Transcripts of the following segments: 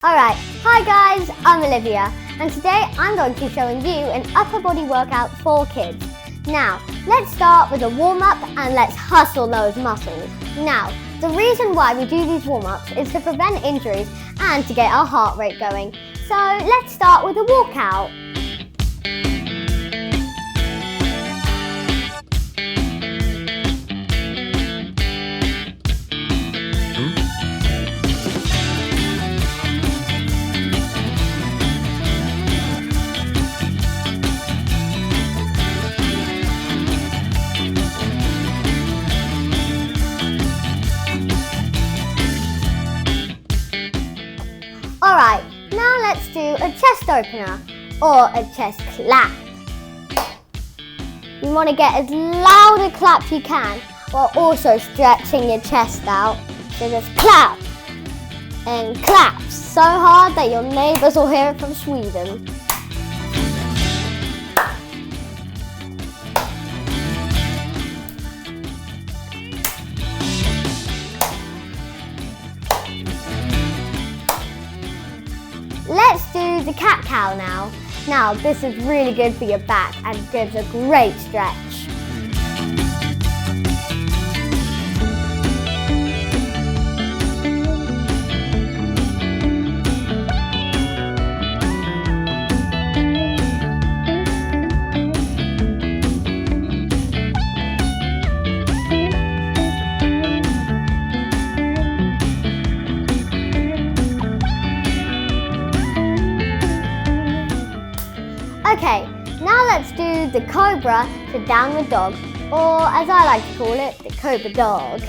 Alright, hi guys, I'm Olivia and today I'm going to be showing you an upper body workout for kids. Now, let's start with a warm-up and let's hustle those muscles. Now, the reason why we do these warm-ups is to prevent injuries and to get our heart rate going. So let's start with a walkout. Alright, now let's do a chest opener or a chest clap. You want to get as loud a clap you can while also stretching your chest out. So just clap and clap so hard that your neighbours will hear it from Sweden. Let's do the cat-cow now. Now, this is really good for your back and gives a great stretch. Okay, now let's do the cobra to downward dog, or as I like to call it, the cobra dog.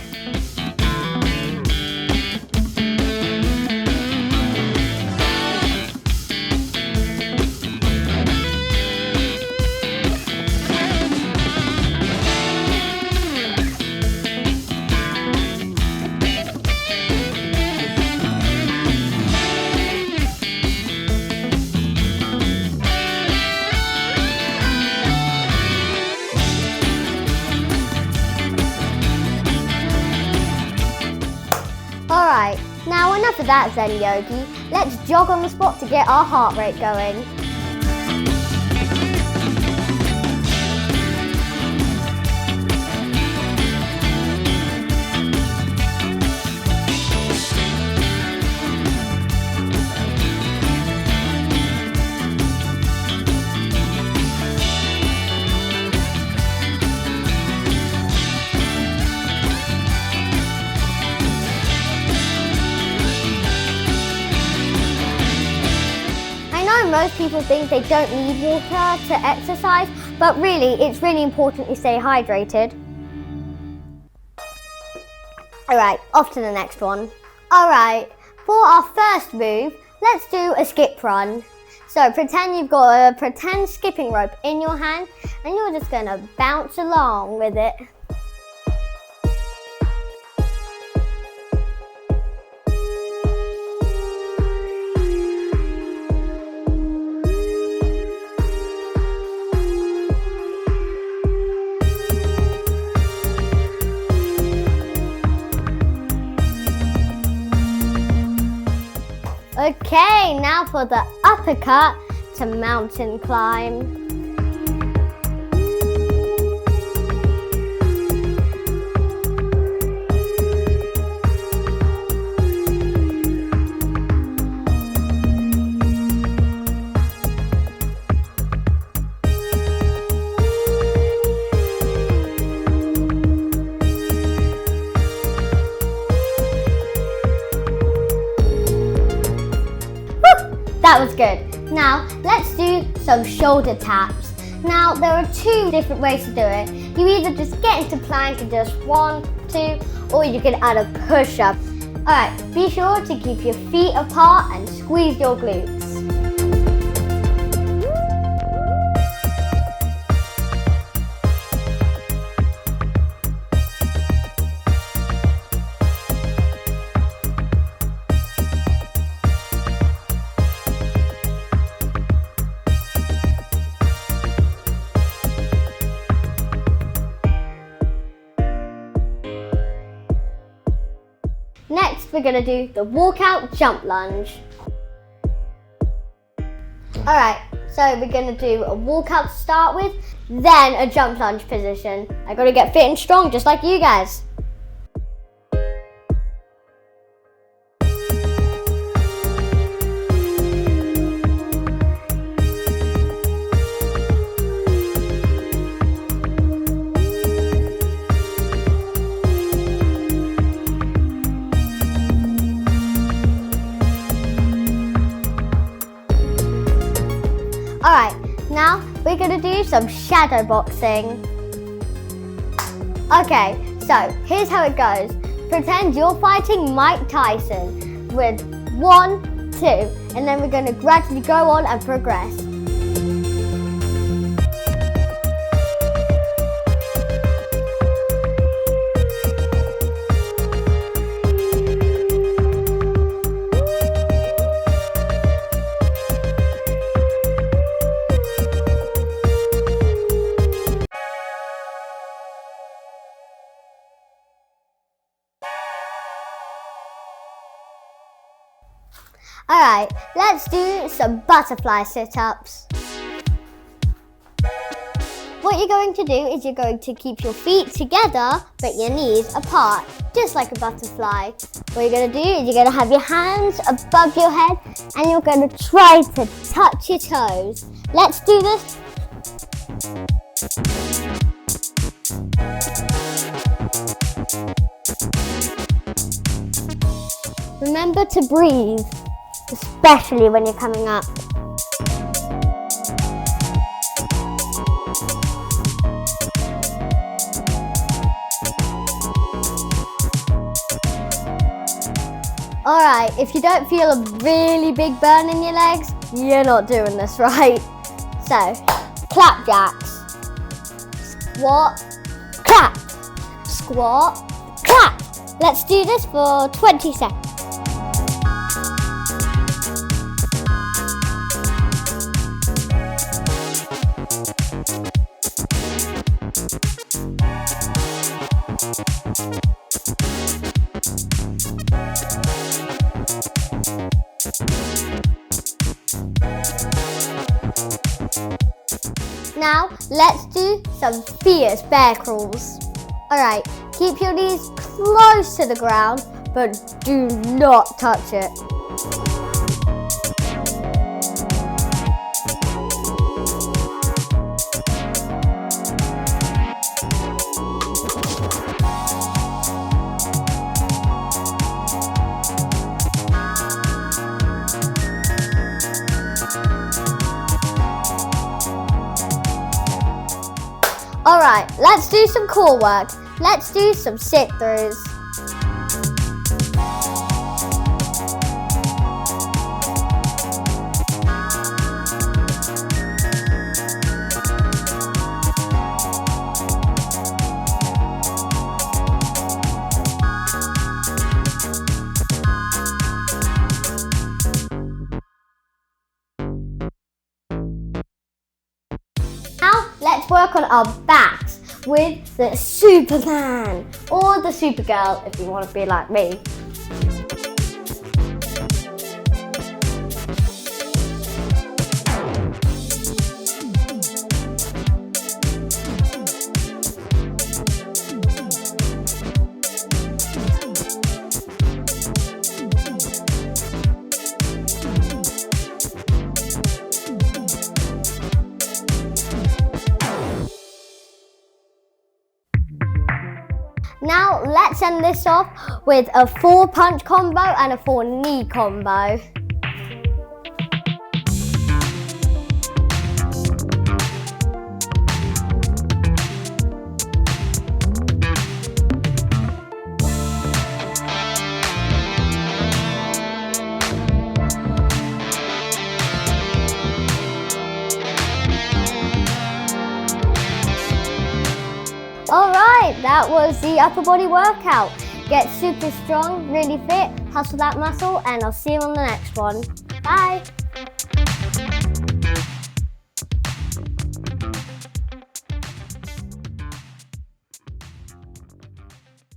Alright, now enough of that Zen Yogi. Let's jog on the spot to get our heart rate going. Most people think they don't need water to exercise, but really it's really important you stay hydrated. Alright, off to the next one. Alright, for our first move, let's do a skip run. So pretend you've got a pretend skipping rope in your hand and you're just going to bounce along with it. Okay, now for the uppercut to mountain climb. That was good. Now, let's do some shoulder taps. Now, there are two different ways to do it. You either just get into plank and just 1, 2, or you can add a push-up. Alright, be sure to keep your feet apart and squeeze your glutes. Next, we're going to do the walkout jump lunge. Alright, so we're going to do a walkout to start with, then a jump lunge position. I got to get fit and strong just like you guys. Alright, now we're going to do some shadow boxing. Okay, so here's how it goes. Pretend you're fighting Mike Tyson with 1, 2, and then we're going to gradually go on and progress. Alright, let's do some butterfly sit-ups. What you're going to do is you're going to keep your feet together but your knees apart, just like a butterfly. What you're going to do is you're going to have your hands above your head and you're going to try to touch your toes. Let's do this. Remember to breathe, especially when you're coming up. Alright, if you don't feel a really big burn in your legs, you're not doing this right. So, clap jacks. Squat, clap. Squat, clap. Let's do this for 20 seconds. Now, let's do some fierce bear crawls. Alright, keep your knees close to the ground, but do not touch it. Alright, let's do some core work. Let's do some sit-throughs. Now, let's work on our backs with the Superman or the Supergirl if you want to be like me. Now let's end this off with a 4-punch combo and a 4-knee combo. Alright, that was the upper body workout. Get super strong, really fit, hustle that muscle, and I'll see you on the next one. Bye!